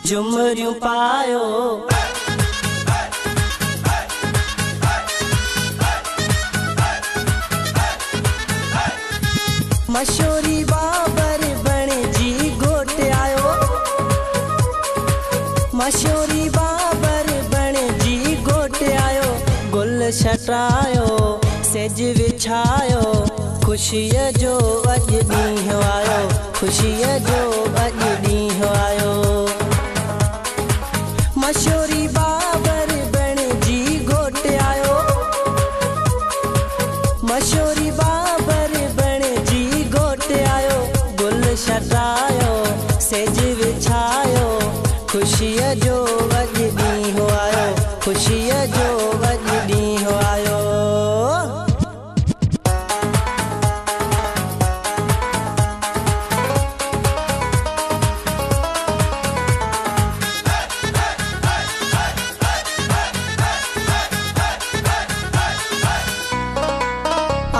झुमरियूं पायो मशहूरी बाबर बणे जी घोट आयो मशहूरी बाबर बणे जी घोट आयो गुल छटायो सेज विछायो खुशीअ जो अॼु ॾींहुं आयो खुशीअ जो अॼु ॾींहुं आयो मशहूरी बाबर बणे जी घोट आयो मशहूरी बाबर बणे जी घोट आयो गुल छटायो सेज विछायो खुशीअ जो अॼु ॾींहुं आयो खुशीअ जो अॼु ॾींहुं आयो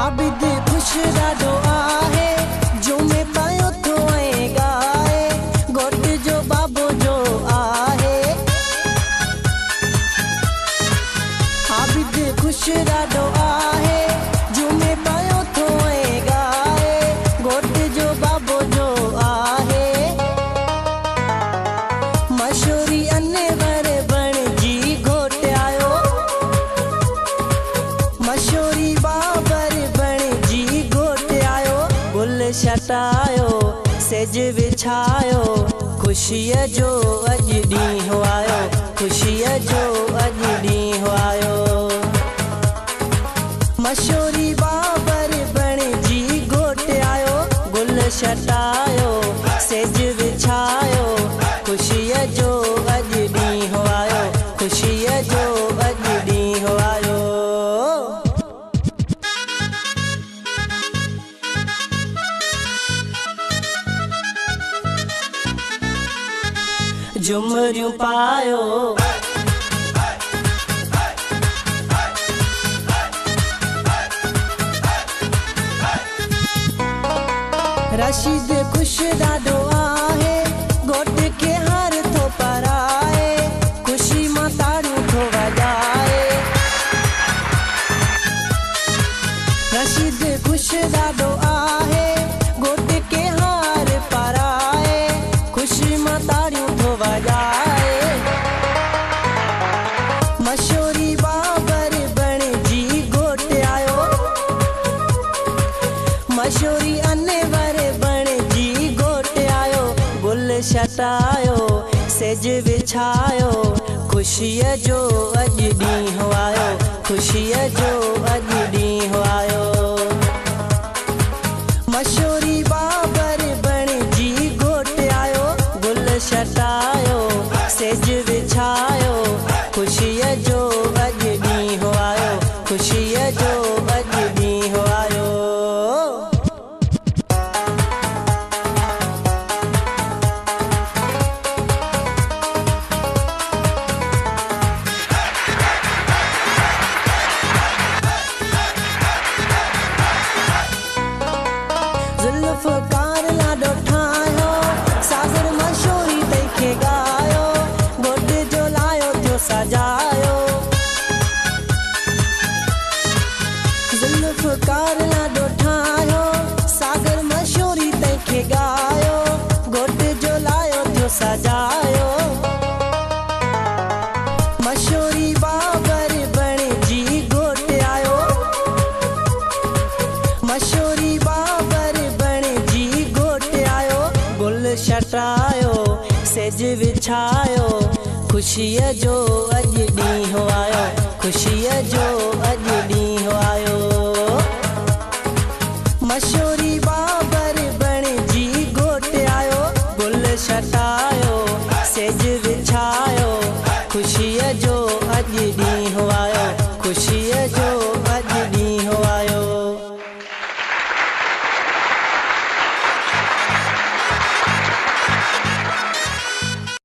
आबिद खुश ॾाढो आहे झूमे पायो थो ऐं गाए घोट जो बाबो जो आहे आबिद खुश ॾाढो आहे झूमे पायो थो ऐं गाए घोट जो बाबो जो आहे मशहूरी अनवर बण जी घोट आयो मशहूरी बाबर छटायो सेज विछायो खुशीअ जो अॼु ॾींहुं आयो खुशीअ जो अॼु ॾींहुं आयो मशहूरी बाबर बणे जी घोट आयो गुल छटायो सेज विछायो खुशीअ जो अॼु ॾींहुं आयो खुशीअ जो अॼु ॾींहुं आयो झुमरियूं पायो रशीद खुश ॾाढो आहे घोट खे हार थो पराए खुशी मां ताड़ियूं थो वॼाए रशीद खुश ॾाढो आहे घोट खे हार पराए खुशी मां ताड़ियूं थो वॼाए मशहूरी बाबर बणे जी घोट आयो मशहूरी अनवर बणे जी घोट आयो गुल छटायो सेज विछायो खुशीअ जो अॼु ॾींहुं आयो खुशीअ जो अॼु ॾींहुं आयो मशहूरी बाबर बणे जी घोट आयो गुल छटायो सेज विछायो खुशीअ जो अॼु ॾींहुं आयो खुशीअ जो अॼु ॾींहुं आयो ज़ुल्फ़कार लाॾो ठाहियो सागर मशहूरी तंहिंखे ॻायो घोट जो लायो थियो सजायो ज़ुल्फ़कार लाॾो ठाहियो सागर मशहूरी तंहिंखे ॻायो घोट जो लायो थियो सजायो मशहूरी बाबर बणे जी घोट आयो मशहूरी बाबर बणे जी घोट आयो गुल छटायो सेज विछायो खुशीअ जो अॼु ॾींहुं आयो खुशीअ जो अॼु ॾींहुं आयो मशहूरी बाबर बणे जी घोट आयो गुल छटायो सेज विछायो खुशीअ जो अॼु